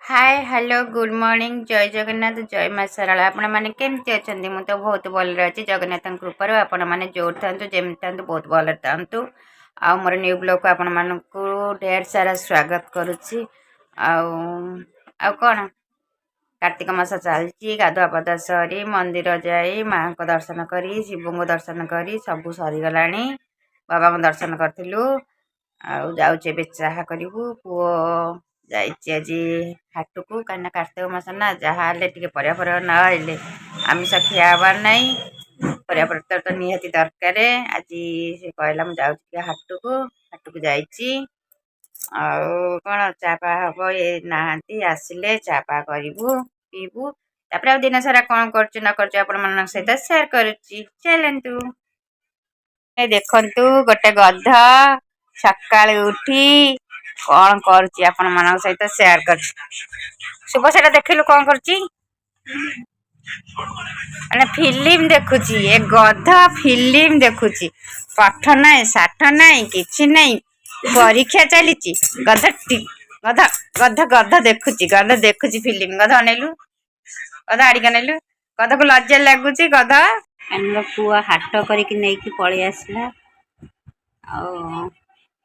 hi hello good morning जय जगन्नाथ जय माँ सारा आपण मैंने केमती अच्छा मुझे तो बहुत भल अच्छी जगन्नाथ कृपार आपण मैंने जो था जमी था बहुत भल था आ मोर न्यू ब्लॉग को आपण मानक ढेर सारा स्वागत करुच्ची कौन कार्तिक मास चलती गाधुआ पाधुआ सरी मंदिर जाई माँ को दर्शन करी शिव को दर्शन करी सबू सरीगला बाबा को दर्शन करूँ आउ चाह करूँ पु आज हाट को कहीं कार्तिक मास ना जहाँ परिया परिया ना आमिष खियाबार ना परिया पतर तो निहाती दरकार आज से कहला मुझे हाट को जाइए कौन चापा हम ये नहांती आसिले चापा करूँ पीबू तापर आ दिन सारा कौन कर सहित सेयार करुच्ची चलतु देखु गोटे गध सकाल उठी कौन करुच्ची आपण मान सहित सेयार कर शुभ से देखिलु कौन करुच्ची मैंने फिल्म देखुची ए गध फिल्म देखुची पाठ नाई साठ नाई किछि नाई परीक्षा चली गध गध गध गध देखुची फिल्म गध अनेलु गध आड़िक नेलु गध को लज्जा लगुच गध आम पुआ हाट करके नहीं पलि आसला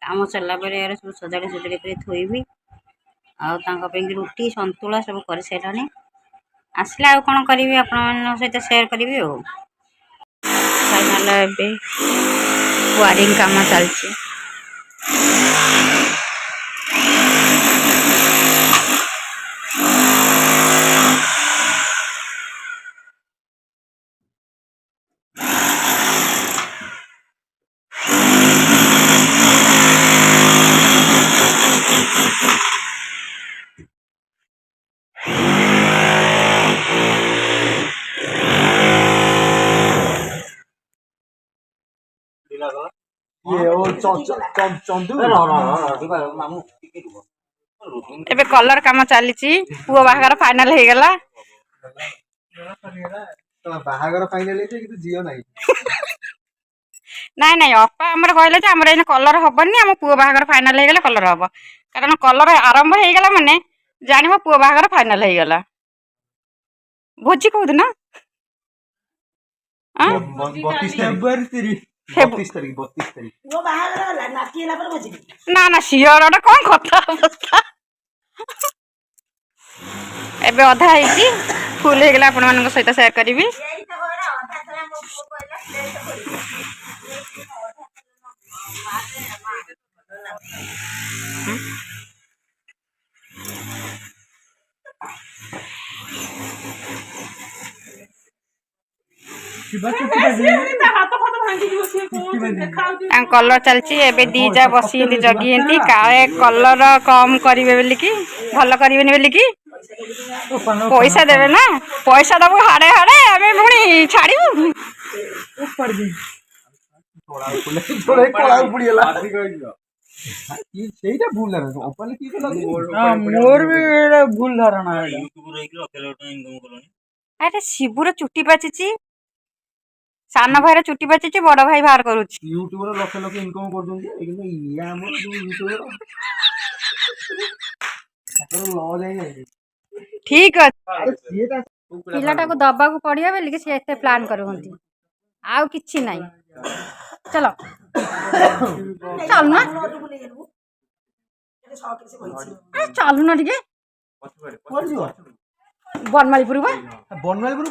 आम सरला सब सजाड़ी सजाड़ी कर थोबी आउे रुटी सतुला सब कर सारे आसला आ कौन करी आपण सहित सेयार करी फाइनाल वायरिंग काम चलती एबे कलर काम चली पुओ बाहागर फाइनल हो गला बाहागर फाइनल झील ना ना अपा आमर कहले आमर कलर हबनी आम पुओ बाहागर फाइनल हो गला कलर हम कारण कलर आरंभ हो गला माने जानिबो पुओ बाहागर फाइनल हो गला भोजी कहू ना ना ना सियर कौन कथा अवस्था एबे अधा है फुल हो गला आपण मान सहित सेयार करी कलर चलची एबे दीजा बसी जगी काले कलर कम करेंगे बोलिकी भल करेंगे बोलिकी पैसा देवे ना पैसा दबु हाड़े हाड़े आमे पुणी छाड़ू मोर भी भूल धारणा अरे शिबुर चुटी पाची सान भाई चुटी पाची बड़ भाई बाहर करुच्ची यूट्यूबर लक्ष लक्ष इनकम कर ठीक अच्छे पिलाटा को दबा को पड़िया बोलिक सी एत प्लान करती आउ कि ना चलो चलना चलुना टे बनमालीपुर बनमालीपुर